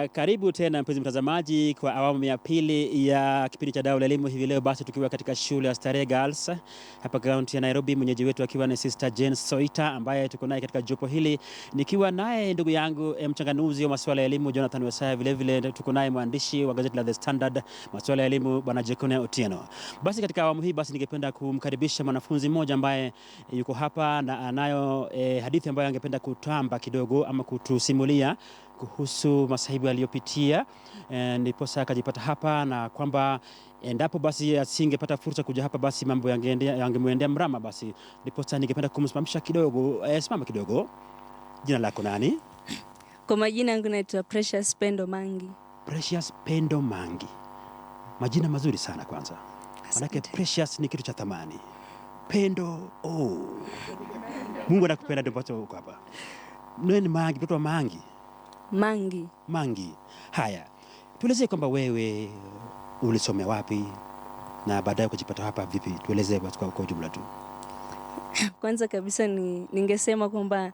Karibu tena mpenzi mtazamaji kwa awamu ya pili ya kipindi cha Dau la Elimu. Hivi leo basi tukiwa katika shule ya Starehe Girls hapa kaunti ya Nairobi, mwenyeji wetu akiwa ni Sister Jane Soita ambaye tuko naye katika jopo hili, nikiwa naye ndugu yangu mchanganuzi wa masuala ya elimu Jonathan Wesaya, vile vile tuko naye mwandishi wa gazeti la The Standard masuala ya elimu Bwana Jekone Otieno. Basi katika awamu hii basi ningependa kumkaribisha mwanafunzi mmoja ambaye yuko hapa na anayo hadithi ambayo angependa kutamba kidogo ama kutusimulia kuhusu masahibu aliyopitia, ndipo sasa akajipata hapa, na kwamba endapo basi asingepata fursa kuja hapa basi mambo yangemwendea mrama. Basi ndipo sasa ningependa kumsimamisha kidogo. Simama kidogo. Jina lako nani? Kwa majina yangu naitwa Precious Pendo Mangi. Precious Pendo Mangi. Majina mazuri sana kwanza. Manake precious ni kitu cha thamani. Pendo, Mungu anakupenda ndio uko hapa. Nani Mangi, mtoto wa Mangi? Mangi. Haya, tueleze kwamba wewe ulisomea wapi na baadaye ukajipata hapa vipi? Tueleze kwa ujumla tu. Kwanza kabisa ningesema kwamba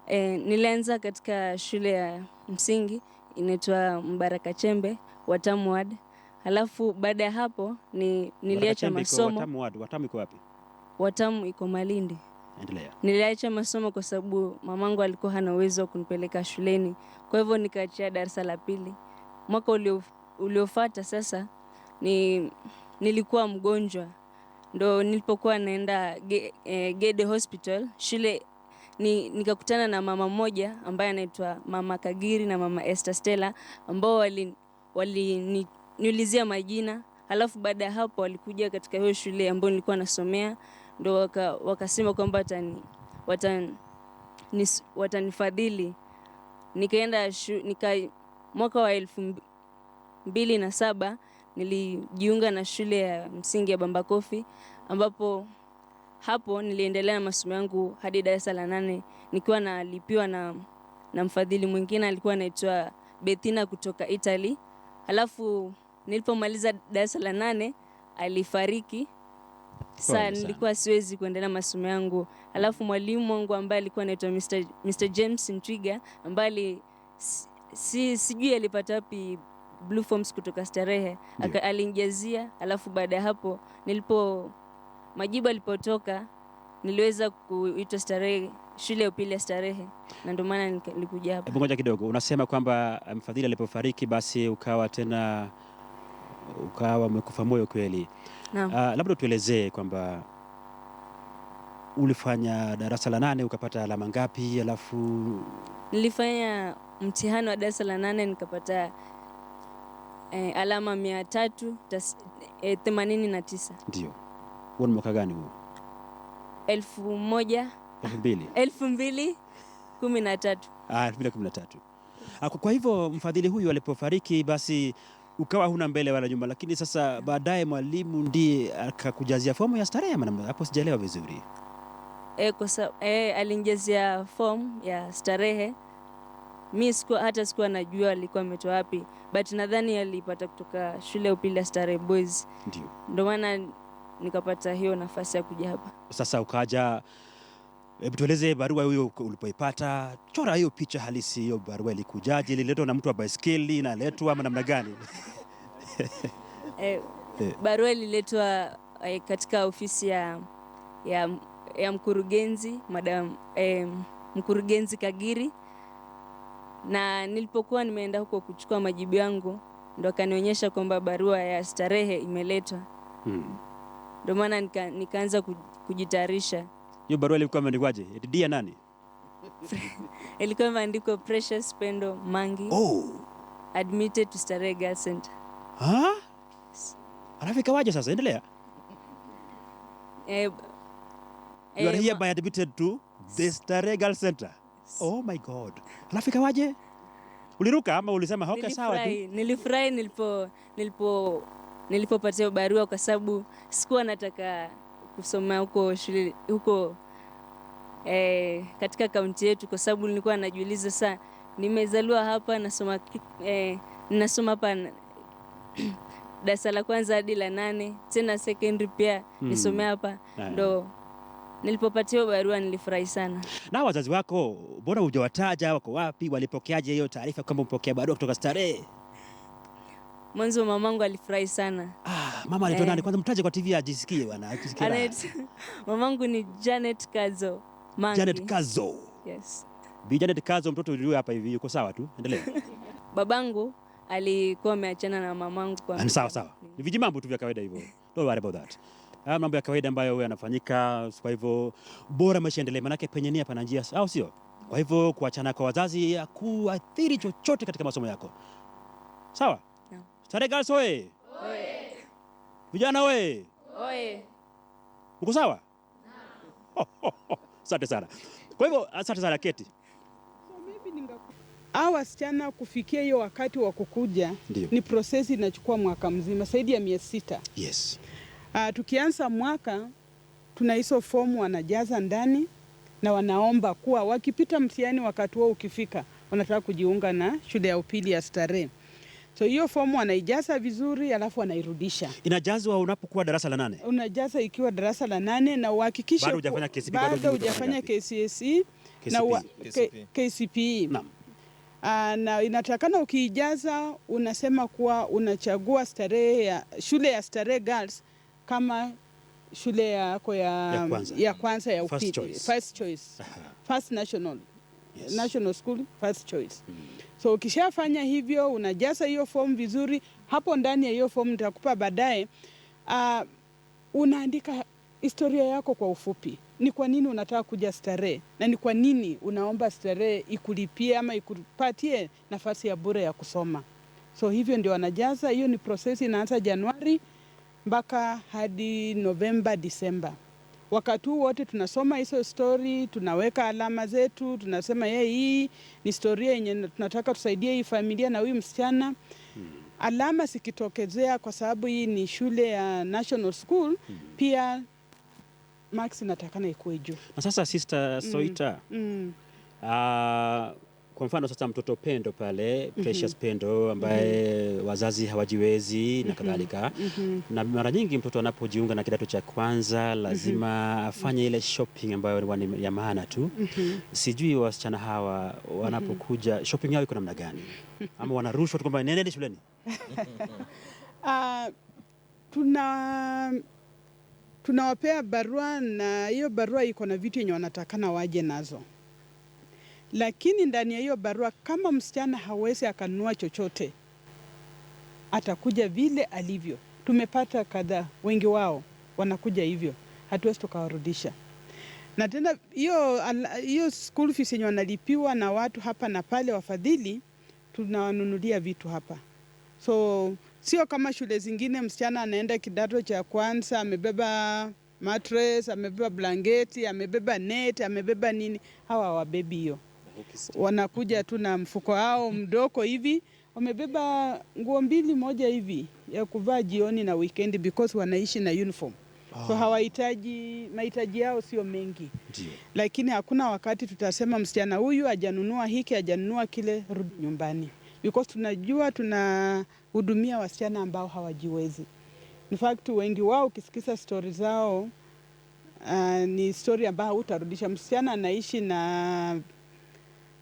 nilianza katika shule ya msingi inaitwa Mbaraka Chembe, Watamu Ward. Halafu baada ya hapo niliacha masomo. Watamu iko wapi? Watamu iko Malindi. Endelea. Niliacha masomo kwa sababu mamangu alikuwa hana uwezo wa kunipeleka shuleni. Kwa hivyo nikaachia darasa la pili. Mwaka uliofuata sasa nilikuwa mgonjwa. Ndo nilipokuwa naenda Gede Hospital shule, nikakutana na mama mmoja ambaye anaitwa Mama Kagiri na Mama Esther Stella, ambao waliniulizia majina. Halafu baada ya hapo walikuja katika hiyo shule ambayo nilikuwa nasomea, ndo wakasema kwamba watanifadhili. Nikaenda mwaka wa 2007 nilijiunga na shule ya msingi ya Bambakofi, ambapo hapo niliendelea na masomo yangu hadi darasa la 8 nikiwa nalipiwa na mfadhili mwingine alikuwa anaitwa Bettina kutoka Italy. Halafu nilipomaliza darasa la 8 alifariki. Sasa nilikuwa siwezi kuendelea masomo yangu. Halafu mwalimu wangu ambaye alikuwa anaitwa Mr. James Ntwiga, ambaye sijui alipata wapi blue forms kutoka Starehe, alinijazia. Halafu baada ya hapo majibu alipotoka niliweza kuitwa Starehe, shule ya upili ya Starehe, na ndio maana nilikuja hapa. Hebu ngoja kidogo. Unasema kwamba mfadhili alipofariki basi ukawa umekufa moyo kweli. Labda tuelezee kwamba ulifanya darasa la 8 ukapata alama ngapi? Alafu nilifanya mtihani wa darasa la 8 nikapata alama 389. Ndio. Huo ni mwaka gani huo? 2013. 2013. Kwa hivyo mfadhili huyu alipofariki basi ukawa huna mbele wala nyuma, lakini sasa baadaye mwalimu ndiye akakujazia fomu ya Starehe. Hapo sijaelewa vizuri. Alinijazia fomu ya Starehe. Mimi sikuwa najua alikuwa ametoa wapi, but nadhani alipata kutoka shule ya upili ya Starehe Boys. Ndio maana nikapata hiyo nafasi ya kuja hapa. Sasa ukaja, hebu tueleze barua hiyo ulipoipata. Chora hiyo picha halisi, hiyo barua ilikujaje? Ililetwa na mtu wa baiskeli, inaletwa ama namna gani? Barua ililetwa katika ofisi ya mkurugenzi, Madam Mkurugenzi Kagiri, na nilipokuwa nimeenda huko kuchukua majibu yangu ndo akanionyesha kwamba barua ya Starehe imeletwa. Ndio maana nikaanza kujitayarisha. Hiyo barua ilikuwa imeandikwaje? Dia nani? Ilikuwa imeandikwa Precious Pendo Mangi. Admitted to Starehe Girls Center. Alafu ikawaje sasa? Endelea. You are hereby admitted to the Starehe Girls Center. Oh my God. Alafu ikawaje? Uliruka ama ulisema okay sawa tu? Nilifurahi nilipopata barua kwa sababu sikuwa nataka kusoma huko katika kaunti yetu, kwa sababu nilikuwa najiuliza saa nimezaliwa hapa, ninasoma hapa darasa la kwanza hadi la 8, tena secondary pia nisome hapa. Ndo Nilipopatiwa barua nilifurahi sana. Na wazazi wako mbona hujawataja, wako wapi, walipokeaje hiyo taarifa kwamba umepokea barua kutoka Starehe? Mwanzo mamangu alifurahi sana. Mama anaitwa nani? Kwanza mtaje kwa TV ajisikie bwana, ajisikie. Mamangu ni Janet Kazo Mangi. Janet Kazo. Yes. Bi Janet Kazo, mtoto yule hapa hivi yuko sawa tu? Endelea. Babangu alikuwa ameachana na mamangu kwa sawa. Ni vijimambo tu vya kawaida hivyo. Don't worry about that. Mambo ya kawaida ambayo wewe yanafanyika, kwa hivyo bora maisha endelee, manake penye nia pana njia, au sio? Kwa hivyo kuachana kwa wazazi hakuathiri chochote katika masomo yako. Sawa? No. Starehe Girls oye! Oye! Vijana oye! Oye! Uko sawa? Asante sana. Kwa hivyo asante sana Keti. Wasichana kufikia hiyo wakati wa kukuja ni prosesi inachukua mwaka mzima, zaidi ya miezi 6. Yes. Tukianza mwaka tuna hizo fomu wanajaza ndani na wanaomba kuwa wakipita mtihani wakati wao ukifika wanataka kujiunga na shule ya upili ya Starehe. So hiyo fomu wanaijaza vizuri alafu wanairudisha. Inajazwa unapokuwa darasa la 8? Unajaza ikiwa darasa la 8 na uhakikishe bado hujafanya KCSE na KCPE. Naam. Na inatakana ukiijaza unasema kuwa unachagua shule ya Starehe Girls kama shule yako ya kwanza ya upili, first choice. First national. Yes. National school first choice. So ukishafanya hivyo unajaza hiyo form vizuri. Hapo ndani ya hiyo form nitakupa baadaye, unaandika historia yako kwa ufupi. Ni kwa nini unataka kuja Starehe na ni kwa nini unaomba Starehe ikulipie ama ikupatie nafasi ya bure ya kusoma. So hivyo ndio wanajaza. Hiyo ni process inaanza Januari mpaka hadi Novemba, Disemba. Wakati wote tunasoma hizo story, tunaweka alama zetu, tunasema hii ni historia yenye tunataka tusaidie hii familia na huyu msichana. Alama sikitokezea kwa sababu hii ni shule ya National School, pia marks inatakana ikuwe juu. Na sasa Sister Soita, kwa mfano sasa mtoto Pendo pale, Precious Pendo ambaye wazazi hawajiwezi na kadhalika, na mara nyingi mtoto anapojiunga na kidato cha kwanza lazima afanye ile shopping ambayo ni ya maana tu. Sijui wasichana hawa wanapokuja shopping yao iko namna gani? Ama wanarushwa tu kwamba nenda shuleni? Tunawapea barua na hiyo barua iko na vitu yenye wanatakana waje nazo. Lakini ndani ya hiyo barua kama msichana hawezi akanunua chochote, atakuja vile alivyo. Tumepata kadhaa, wengi wao wanakuja hivyo, hatuwezi tukawarudisha. Na tena hiyo school fees yenye wanalipiwa na watu hapa na pale wafadhili, tunawanunulia vitu hapa. So sio kama shule zingine msichana anaenda kidato cha kwanza amebeba mattress, amebeba blanketi, amebeba net, amebeba nini. Hawa hawabebi hiyo. Wanakuja tu na mfuko wao mdogo hivi, wamebeba nguo mbili moja hivi ya kuvaa jioni na weekend because wanaishi na uniform. So mahitaji yao sio mengi. Lakini hakuna wakati tutasema msichana huyu hajanunua hiki, hajanunua kile, rudi nyumbani. Because tunajua tunahudumia wasichana ambao hawajiwezi. In fact wengi wao ukisikiza story zao ni story ambayo utarudisha. Msichana anaishi na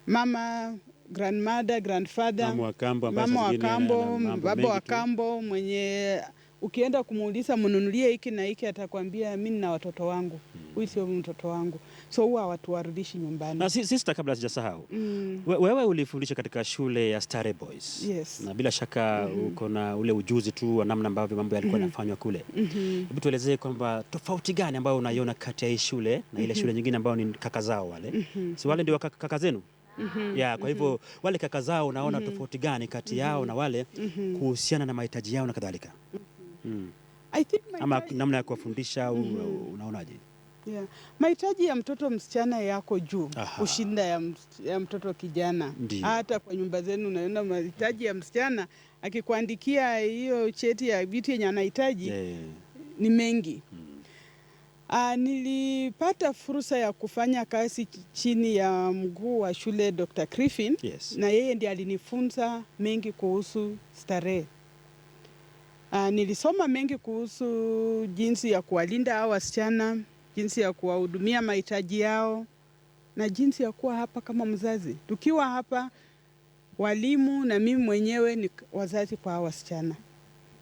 mama, grandmother, grandfather, mama wa kambo, baba wa kambo, mwenye ukienda kumuuliza mnunulie hiki na hiki atakwambia mimi na watoto wangu. Huyu sio mtoto wangu. So huwa watu warudishi nyumbani. Na sister, kabla sijasahau, wewe ulifundisha katika shule ya Starehe Boys. Yes. Na bila shaka uko na ule ujuzi tu wa namna ambavyo mambo yalikuwa yanafanywa kule. Hebu tuelezee kwamba tofauti gani ambayo unaiona kati ya hii shule na ile shule nyingine ambayo ni kaka zao wale. Si wale ndio kaka zenu? Kwa hivyo wale kaka zao unaona tofauti gani kati yao na wale kuhusiana na mahitaji yao na kadhalika? Ama namna ya kuwafundisha unaonaje? Mahitaji ya mtoto msichana yako juu kushinda ya mtoto kijana. Hata kwa nyumba zenu unaona mahitaji ya msichana akikuandikia hiyo cheti ya vitu yenye anahitaji ni mengi. Nilipata fursa ya kufanya kazi chini ya mkuu wa shule Dr. Griffin. Na yeye ndiye alinifunza mengi kuhusu Starehe. Nilisoma mengi kuhusu jinsi ya kuwalinda hao wasichana, jinsi ya kuwahudumia mahitaji yao na jinsi ya kuwa hapa kama mzazi. Tukiwa hapa walimu na mimi mwenyewe ni wazazi kwa wasichana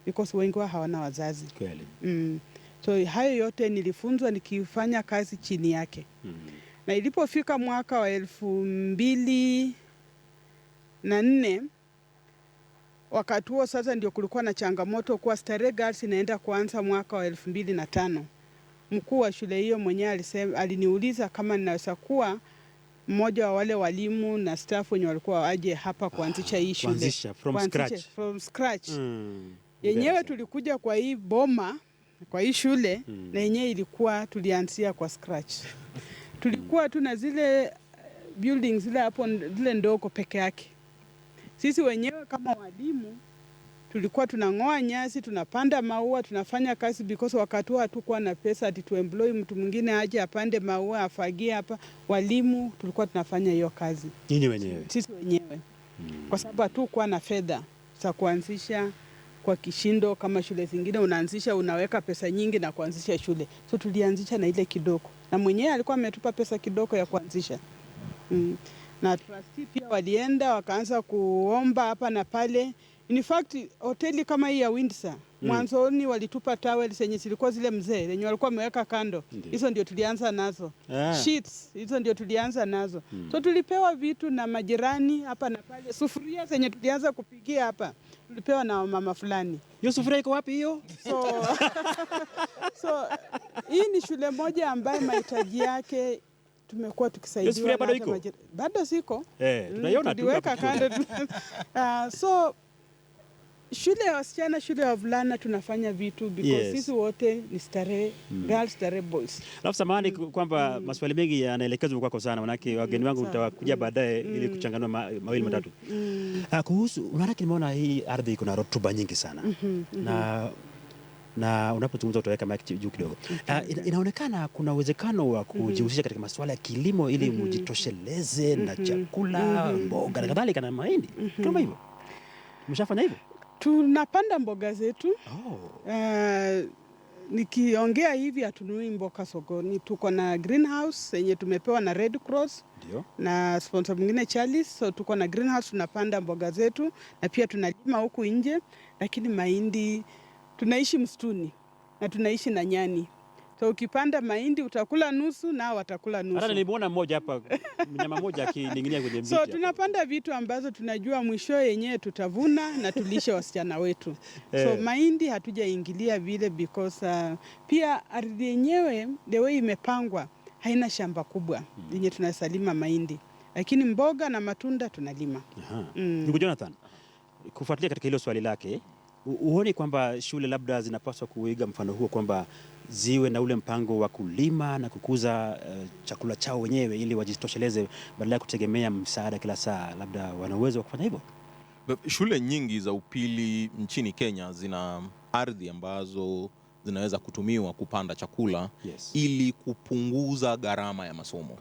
because wengi wao hawana wazazi. Kweli. So hayo yote nilifunzwa nikifanya kazi chini yake. Na ilipofika mwaka wa 2004 wakati huo sasa ndio kulikuwa na changamoto kwa Starehe Girls inaenda kuanza mwaka wa 2005. Mkuu wa shule hiyo mwenyewe aliniuliza kama ninaweza kuwa mmoja wa wale walimu na staff wenye walikuwa waje hapa kuanzisha hii shule. Kuanzisha from scratch. Yenyewe tulikuja kwa hii boma, kwa hii shule na yenyewe ilikuwa tulianzia kwa scratch. Tulikuwa tuna zile buildings zile hapo zile ndogo peke yake. Sisi wenyewe kama walimu tulikuwa tunang'oa nyasi, tunapanda maua, tunafanya kazi because wakati huo hatukuwa na pesa ati tu employ mtu mwingine aje apande maua afagie hapa. Walimu tulikuwa tunafanya hiyo kazi. Nyinyi wenyewe? Sisi wenyewe. Kwa sababu hatukuwa na fedha za kuanzisha kwa kishindo kama shule zingine unaanzisha unaweka pesa nyingi na kuanzisha shule. So tulianzisha na ile kidogo. Na mwenyewe alikuwa ametupa pesa kidogo ya kuanzisha. Na trustee pia walienda wakaanza kuomba hapa na pale. In fact hoteli kama hii ya Windsor mwanzoni walitupa towels zenye zilikuwa zile mzee zenye walikuwa wameweka kando. Hizo ndio tulianza nazo. Sheets hizo ndio tulianza nazo. So tulipewa vitu na majirani hapa na pale. Sufuria zenye tulianza kupigia hapa tulipewa na mama fulani. Hiyo sufuria iko wapi hiyo? So hii ni shule moja ambayo mahitaji yake tumekuwa tukisaidiwa bado bado siko. Tunaiona tu hapa kando. So shule ya wasichana, shule ya wavulana tunafanya vitu because sisi wote ni Starehe Girls, Starehe Boys. Alafu samahani kwamba maswali mengi yanaelekezwa kwako sana, manake wageni wangu mtakuja baadaye ili kuchanganua mawili matatu. Kuhusu unaraki nimeona hii ardhi iko na rutuba nyingi sana. Na unapozungumza utaweka mic juu kidogo. Inaonekana kuna uwezekano wa kujihusisha katika masuala ya kilimo ili mjitosheleze na chakula, mboga na kadhalika na mahindi. Kama hivyo. Mshafanya hivyo? Tunapanda mboga zetu. Nikiongea hivi hatununui mboga sokoni. Tuko na greenhouse yenye tumepewa na Red Cross. Ndio. Na sponsor mwingine Charles, so tuko na greenhouse tunapanda mboga zetu na pia tunalima huku nje, lakini mahindi tunaishi msituni na tunaishi na nyani. So ukipanda mahindi utakula nusu na watakula nusu. Hata nilimuona mmoja hapa, mnyama mmoja akining'inia kwenye mti. So tunapanda vitu ambazo tunajua mwisho yenyewe tutavuna na tulishe wasichana wetu. So mahindi hatujaingilia vile because pia ardhi yenyewe the way imepangwa haina shamba kubwa yenye tunasalima mahindi. Lakini mboga na matunda tunalima. Ndugu Jonathan, kufuatilia katika hilo swali lake, uone kwamba shule labda zinapaswa kuiga mfano huo kwamba ziwe na ule mpango wa kulima na kukuza chakula chao wenyewe ili wajitosheleze badala ya kutegemea msaada kila saa, labda wana uwezo wa kufanya hivyo? Shule nyingi za upili nchini Kenya zina ardhi ambazo zinaweza kutumiwa kupanda chakula ili kupunguza gharama ya masomo.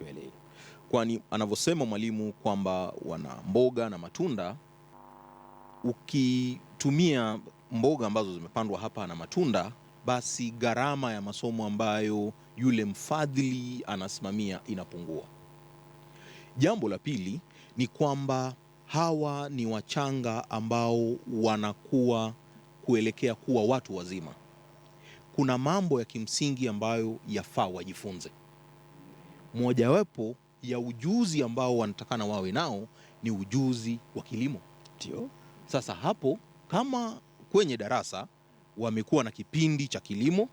Kwani anavyosema mwalimu kwamba wana mboga na matunda, ukitumia mboga ambazo zimepandwa hapa na matunda, basi gharama ya masomo ambayo yule mfadhili anasimamia inapungua. Jambo la pili ni kwamba hawa ni wachanga ambao wanakuwa kuelekea kuwa watu wazima. Kuna mambo ya kimsingi ambayo yafaa wajifunze. Mojawapo ya ujuzi ambao wanatakana wawe nao ni ujuzi wa kilimo. Ndio. Sasa hapo kama kwenye darasa wamekuwa na kipindi cha kilimo,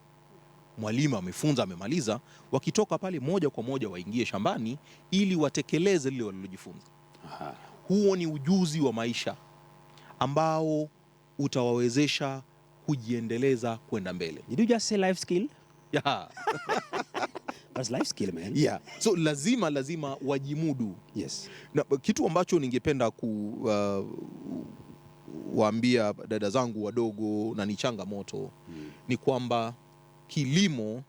mwalimu amefunza amemaliza, wakitoka pale moja kwa moja waingie shambani ili watekeleze lile walilojifunza. Huo ni ujuzi wa maisha ambao utawawezesha kujiendeleza kwenda mbele. Did you just say life skill? Yeah. That's life skill, man. Yeah. So lazima wajimudu. Yes. Na kitu ambacho ningependa waambia dada zangu wadogo na ni changamoto ni kwamba kilimo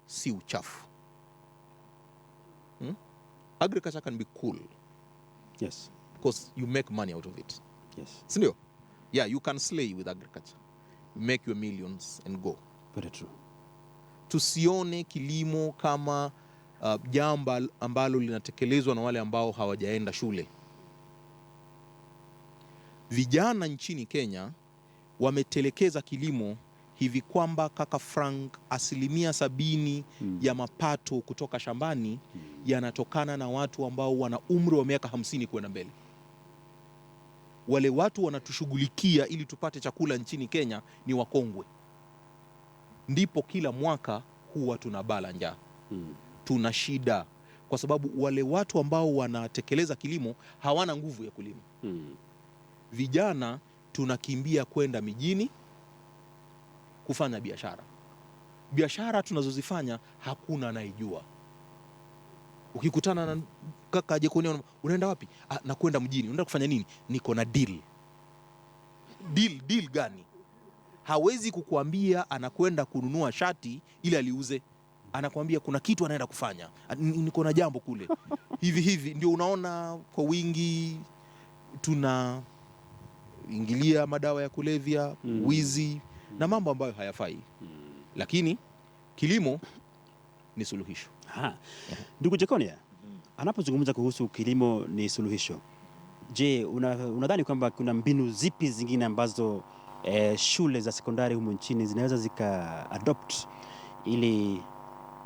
si uchafu. Agriculture can be cool. Yes. Because you make money out of it. Yes. Sindio? Yeah, you can slay with agriculture. You make your millions and go. Very true. tusione kilimo kama jambo ambalo linatekelezwa na wale ambao hawajaenda shule. Vijana nchini Kenya wametelekeza kilimo hivi kwamba kaka Frank, 70% ya mapato kutoka shambani yanatokana na watu ambao wana umri wa miaka 50 kwenda mbele. Wale watu wanatushughulikia ili tupate chakula nchini Kenya ni wakongwe. Ndipo kila mwaka huwa tuna bala njaa. Tuna shida kwa sababu wale watu ambao wanatekeleza kilimo hawana nguvu ya kulima. Vijana tunakimbia kwenda mijini kufanya biashara. Biashara tunazozifanya hakuna anayejua. Ukikutana na kaka aje kuona, unaenda wapi? Na kwenda mjini. Unaenda kufanya nini? Niko na deal. Deal gani? Hawezi kukuambia anakwenda kununua shati ili aliuze. Anakuambia kuna kitu anaenda kufanya. Niko na jambo kule. Hivi ndio unaona kwa wingi tunaingilia madawa ya kulevya, wizi na mambo ambayo hayafai. Lakini kilimo ni suluhisho. Ndugu Jekonia, anapozungumza kuhusu kilimo ni suluhisho, je, unadhani kwamba kuna mbinu zipi zingine ambazo shule za sekondari humu nchini zinaweza zika-adopt ili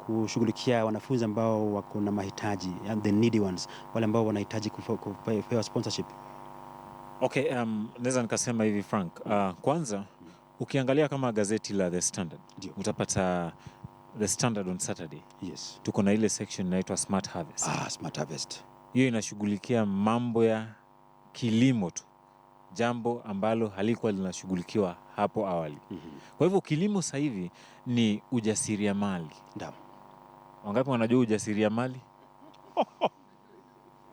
kushughulikia wanafunzi ambao wako na mahitaji, the needy ones, wale ambao wanahitaji kupewa sponsorship? Okay, naweza nikasema hivi Frank. Kwanza ukiangalia kama gazeti la The Standard, utapata The Standard on Saturday. Yes. Tuko na ile section inaitwa Smart Harvest. Smart Harvest. Hiyo inashughulikia mambo ya kilimo tu, jambo ambalo halikuwa linashughulikiwa hapo awali. Kwa hivyo kilimo sasa hivi ni ujasiriamali. Ndio. Wangapi wanajua ujasiriamali?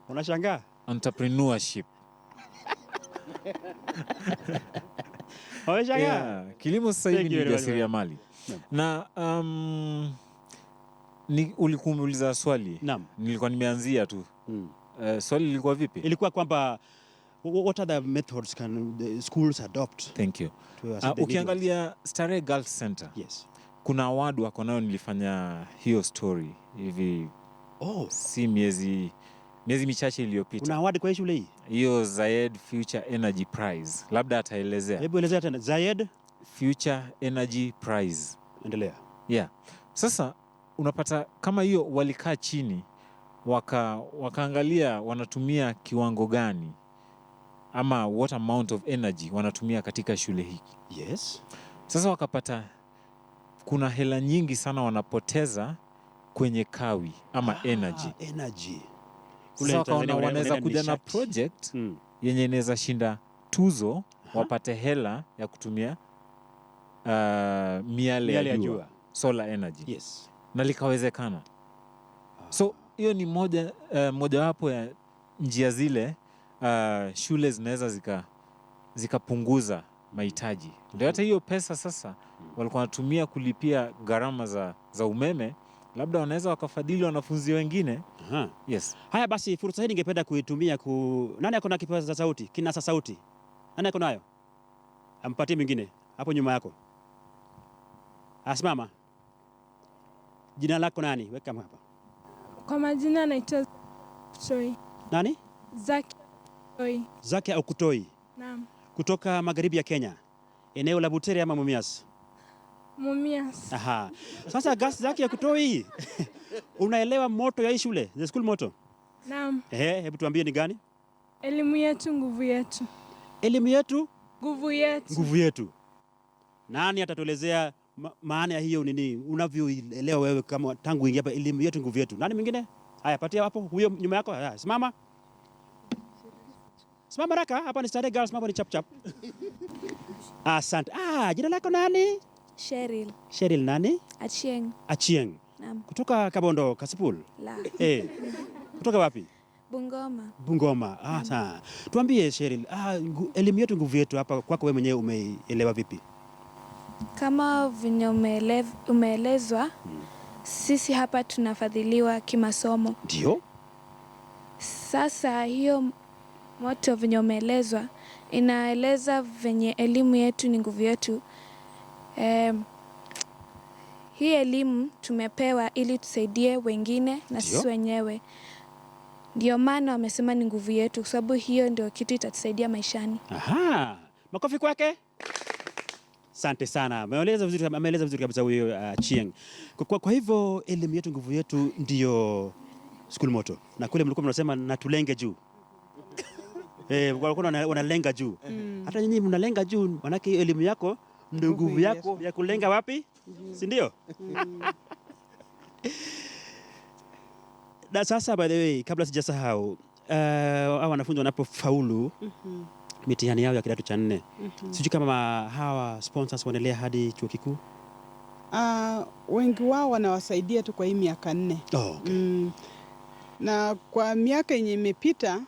Unashangaa? Entrepreneurship. Unashangaa? Kilimo sasa hivi ni ujasiriamali. Na ulikumuuliza swali. Naam. Nilikuwa nimeanzia tu. Swali lilikuwa vipi? Ilikuwa kwamba what are the methods can the schools adopt? Thank you. Ukiangalia Starehe Girls Center. Yes. Kuna award wako nayo, nilifanya hiyo story hivi. Si miezi michache iliyopita. Kuna award kwa shule hii? Hiyo Zayed Future Energy Prize. Labda ataelezea. Hebu elezea tena. Zayed Future Energy Prize. Endelea. Yeah. Sasa unapata kama hiyo walikaa chini wakaangalia wanatumia kiwango gani ama what amount of energy wanatumia katika shule hiki. Yes. Sasa wakapata kuna hela nyingi sana wanapoteza kwenye kawi ama energy. Sasa wanaweza kuja na project yenye inaweza shinda tuzo, wapate hela ya kutumia miale ya jua, solar energy. Yes. Na likawezekana. So hiyo ni mojawapo ya njia zile shule zinaweza zikapunguza mahitaji. Ndio hata hiyo pesa sasa walikuwa wanatumia kulipia gharama za umeme, labda wanaweza wakafadhili wanafunzi wengine. Yes. Haya basi, fursa hii ningependa kuitumia nani ako na kipaza sauti? Kinasa sauti. Nani ako nayo? Ampatie mwingine hapo nyuma yako. Asimama. Jina lako nani? Weka hapa. Kwa majina naitwa Kutoi. Nani? Zaki Kutoi. Zaki au Kutoi? Naam. Kutoka magharibi ya Kenya. Eneo la Butere ama Mumias? Mumias. Sasa Zaki ya Kutoi. Unaelewa moto ya hii shule? The school motto? Naam. Hebu tuambie ni gani? Elimu yetu, nguvu yetu. Elimu yetu, nguvu yetu. Nguvu yetu. Nani atatuelezea maana ya hiyo nini? Unavyoelewa wewe kama tangu ingia hapa, elimu yetu, nguvu yetu. Nani mwingine? Haya, patia hapo huyo nyuma yako. Haya, simama. Simama raka, hapa ni Starehe Girls, mambo ni chap chap. Asante. Jina lako nani? Cheryl. Cheryl nani? Achieng. Achieng. Naam. Kutoka Kabondo, Kasipul? La. Kutoka wapi? Bungoma. Bungoma. Sawa. Tuambie Cheryl, elimu yetu, nguvu yetu hapa kwako wewe mwenyewe umeelewa vipi? Kama venye umeelezwa, sisi hapa tunafadhiliwa kimasomo. Ndio. Sasa hiyo moto venye umeelezwa inaeleza venye elimu yetu ni nguvu yetu. hii elimu tumepewa ili tusaidie wengine na Ndio. sisi wenyewe. Ndio maana wamesema ni nguvu yetu, kwa sababu hiyo ndio kitu itatusaidia maishani. Aha, makofi kwake. Asante sana, ameeleza vizuri kabisa huyo Chieng. Kwa hivyo elimu yetu nguvu yetu ndio school motto, na kule mlikuwa mnasema na tulenge juu. Walikuwa wanalenga juu. Hata nyinyi mnalenga juu, manake hiyo elimu yako ndio nguvu yako ya kulenga wapi, si ndio? Na sasa, by the way, kabla sijasahau, hao wanafunzi wanapofaulu mitihani yao ya kidato cha 4, sijui kama hawa sponsors wanaendelea hadi chuo kikuu. Wengi wao wanawasaidia tu kwa hii miaka 4. Oh, okay. Na kwa miaka yenye imepita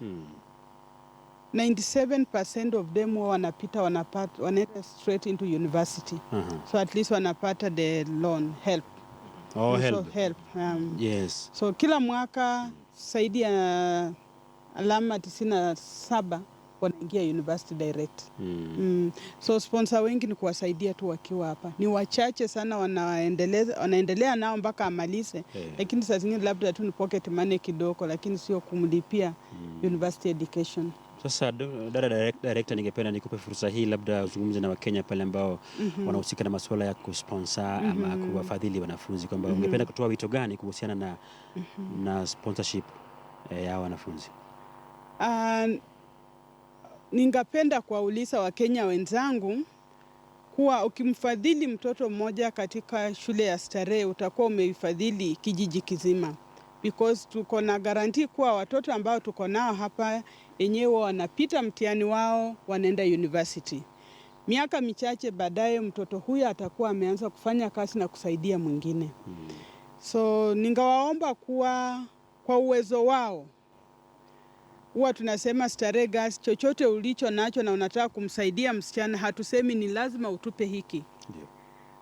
97% of them wanapita wanaenda straight into university. So at least wanapata the loan help. Oh, Also help. Yes. So kila mwaka zaidi ya alama 97 wanaingia university direct. So sponsor wengi ni kuwasaidia tu wakiwa hapa. Ni wachache sana wanaendelea nao mpaka amalize. Lakini saa zingine labda tu ni pocket money kidogo, lakini sio kumlipia university education. Sasa dada director, ningependa nikupe fursa hii, labda uzungumze na Wakenya pale ambao wanahusika na masuala ya kusponsor ama kuwafadhili wanafunzi, kwamba ungependa kutoa wito gani kuhusiana na sponsorship ya wanafunzi? Ningependa kuwauliza Wakenya wenzangu kuwa ukimfadhili mtoto mmoja katika shule ya Starehe utakuwa umeifadhili kijiji kizima, because tuko na guarantee kuwa watoto ambao tuko nao hapa yenyewe wanapita mtihani wao, wanaenda university. Miaka michache baadaye mtoto huyu atakuwa ameanza kufanya kazi na kusaidia mwingine. So ningawaomba kuwa kwa uwezo wao, huwa tunasema Starehe Girls, chochote ulicho nacho na unataka kumsaidia msichana, hatusemi ni lazima utupe hiki. Ndio.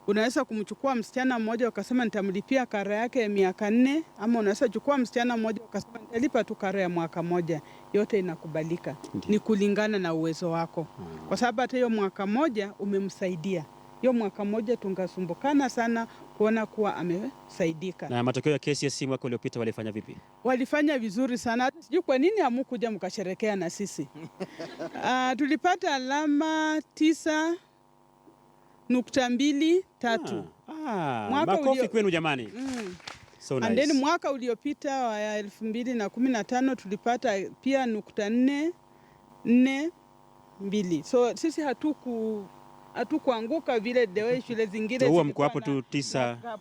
Unaweza kumchukua msichana mmoja ukasema nitamlipia karo yake ya miaka 4, ama unaweza chukua msichana mmoja ukasema nitalipa tu karo ya mwaka moja. Yote inakubalika. Ni kulingana na uwezo wako. Kwa sababu hata hiyo mwaka moja umemsaidia. Hiyo mwaka moja tungasumbukana sana kuona kuwa amesaidika. Na matokeo ya KCSE mwaka uliopita walifanya vipi? Walifanya vizuri sana. Sijui kwa nini hamukuja mkasherekea na sisi. Tulipata alama 9.23. Makofi kwenu jamani. So nice. And then mwaka uliopita wa 2015 tulipata pia 4.42. So sisi hatukuanguka vile dewe shule zingine. Huwa mko hapo tu 9.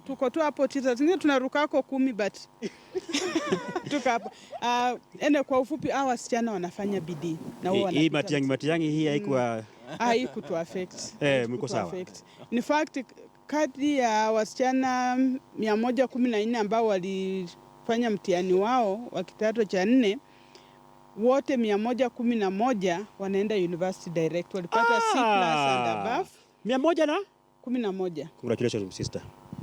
Tuko tu hapo 9. Zingine tunarukako 10 but tuko hapo. Kwa ufupi hawa wasichana wanafanya bidii. Na huwa hii Matiang'i hii haikuwa haikutu affect. Mko sawa. In fact kati ya wasichana 114 ambao walifanya mtihani wao wa kidato cha 4, wote 111 wanaenda university direct. Walipata C+ and above. 111. Congratulations sister.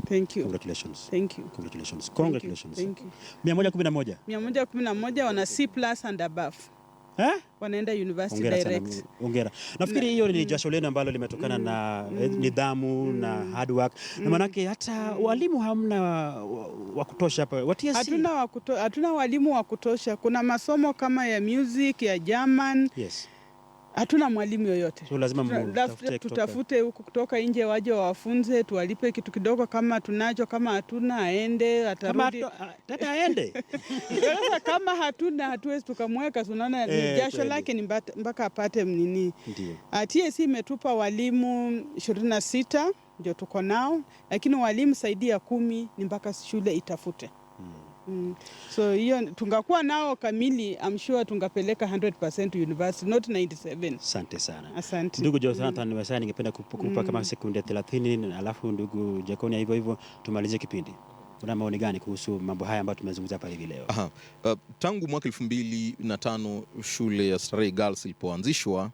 Thank you. Congratulations. Thank you. Congratulations. Congratulations. Thank you. 111. 111 wana C+ and above. Wanaenda university direct. Hongera. Nafikiri hiyo ni jasho lenu ambalo limetokana na nidhamu na hard work. Na manake hata walimu hamna wa kutosha hapa. Hatuna walimu wa kutosha. Kuna masomo kama ya music, ya German. Yes. Hatuna mwalimu yoyote. So lazima tutafute huko kutoka nje waje wafunze, tuwalipe kitu kidogo kama tunacho, kama hatuna aende, atarudi. Tata aende. Kama hatuna hatuwezi tukamweka, tunaona ni jasho lake ni mpaka apate nini. Ndio. TSC imetupa walimu 26 ndio tuko nao, lakini walimu zaidi ya 10 ni mpaka shule itafute. So hiyo tungakuwa nao kamili, I'm sure tungapeleka 100% university, not 97. Asante sana. Asante. Ndugu Jonathan Wesai, ningependa kukupa kama sekunde 30, alafu ndugu Jekonia hivyo hivyo tumalizie kipindi. Una maoni gani kuhusu mambo haya ambayo tumezungumza hapa hivi leo? Tangu mwaka 2005 shule ya Starehe Girls ilipoanzishwa,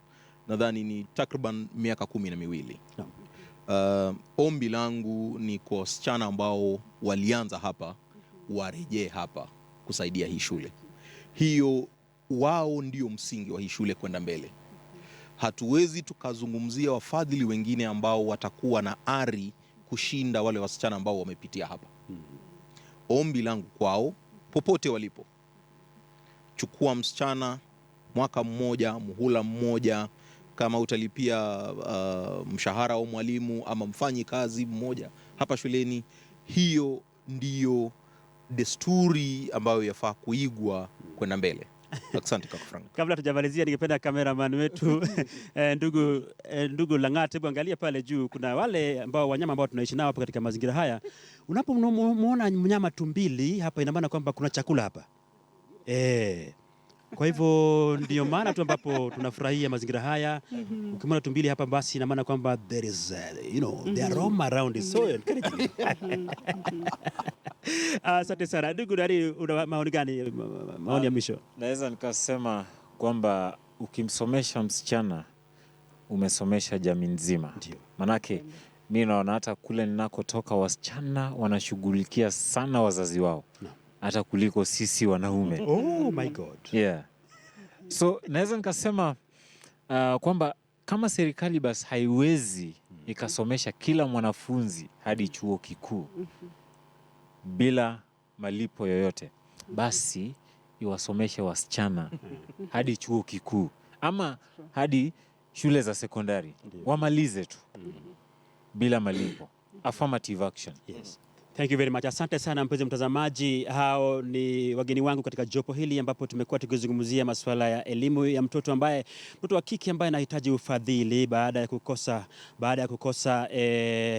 nadhani ni takriban miaka 12. Ombi langu ni kwa wasichana ambao walianza hapa warejee hapa kusaidia hii shule. Hiyo wao ndio msingi wa hii shule kwenda mbele. Hatuwezi tukazungumzia wafadhili wengine ambao watakuwa na ari kushinda wale wasichana ambao wamepitia hapa. Ombi langu kwao, popote walipo, chukua msichana mwaka mmoja, muhula mmoja, kama utalipia mshahara wa mwalimu ama mfanyi kazi mmoja hapa shuleni, hiyo ndiyo desturi ambayo yafaa kuigwa kwenda mbele. Asante kaka Frank. Kabla tujamalizia, ningependa cameraman wetu ndugu Lang'at, hebu angalia pale juu, kuna wale ambao wanyama ambao tunaishi nao hapa katika mazingira haya. Unapomwona mnyama tumbili hapa, ina maana kwamba kuna chakula hapa. Kwa hivyo ndio maana tu ambapo tunafurahia mazingira haya. Ukimwona tumbili hapa, basi ina maana kwamba there is the aroma around is so encouraging. Asante sana. Ndugu Dari, una maoni gani, maoni ya mwisho? Naweza nikasema kwamba ukimsomesha msichana umesomesha jamii nzima. Manake mimi naona hata kule ninakotoka wasichana wanashughulikia sana wazazi wao. Hata kuliko sisi wanaume. Oh my God. Yeah. So naweza nikasema kwamba kama serikali basi haiwezi ikasomesha kila mwanafunzi hadi chuo kikuu bila malipo yoyote, basi iwasomeshe wasichana hadi chuo kikuu ama hadi shule za sekondari, wamalize tu bila malipo. Affirmative action. Yes. Thank you very much. Asante sana mpenzi mtazamaji. Hao ni wageni wangu katika jopo hili ambapo tumekuwa tukizungumzia masuala ya elimu ya mtoto wa kike ambaye anahitaji ufadhili baada ya kukosa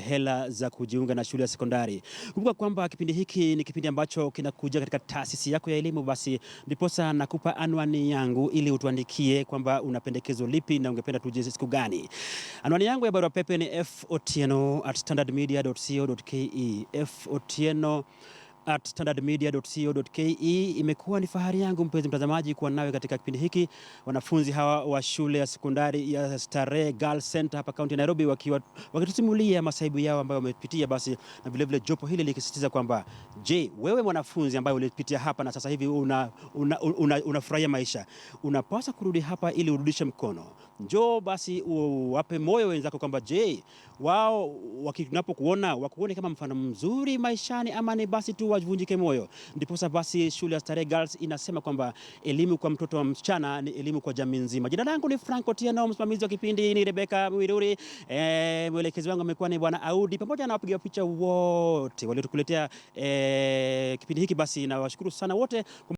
hela za kujiunga na shule ya sekondari. Kumbuka kwamba kipindi hiki ni kipindi ambacho kinakuja katika taasisi yako ya elimu, basi ndiposa nakupa anwani yangu ili utuandikie kwamba una pendekezo lipi na ungependa tuje siku gani. Anwani yangu ya barua pepe ni fotieno@standardmedia.co.ke. fotieno@standardmedia.co.ke. Imekuwa ni fahari yangu mpenzi mtazamaji kuwa nawe katika kipindi hiki. Wanafunzi hawa wa shule ya sekondari ya Starehe Girls Center hapa kaunti ya Nairobi wakitusimulia masaibu yao ambayo wamepitia, basi na vile vile jopo hili likisisitiza kwamba je, wewe mwanafunzi ambaye ulipitia hapa na sasa hivi unafurahia maisha, unapaswa kurudi hapa ili urudishe mkono. Njoo basi uwape moyo wenzako kwamba je, wao wakinapokuona wakuone kama mfano mzuri maishani ama ni basi tu wavunjike moyo. Ndiposa basi shule ya Starehe Girls inasema kwamba elimu kwa mtoto wa msichana ni elimu kwa jamii nzima. Jina langu ni Frank Otieno, msimamizi wa kipindi ni Rebecca Mwiruri, mwelekezi wangu amekuwa ni Bwana Audi, pamoja na wapiga picha wote waliotukuletea kipindi hiki. Basi nawashukuru sana wote.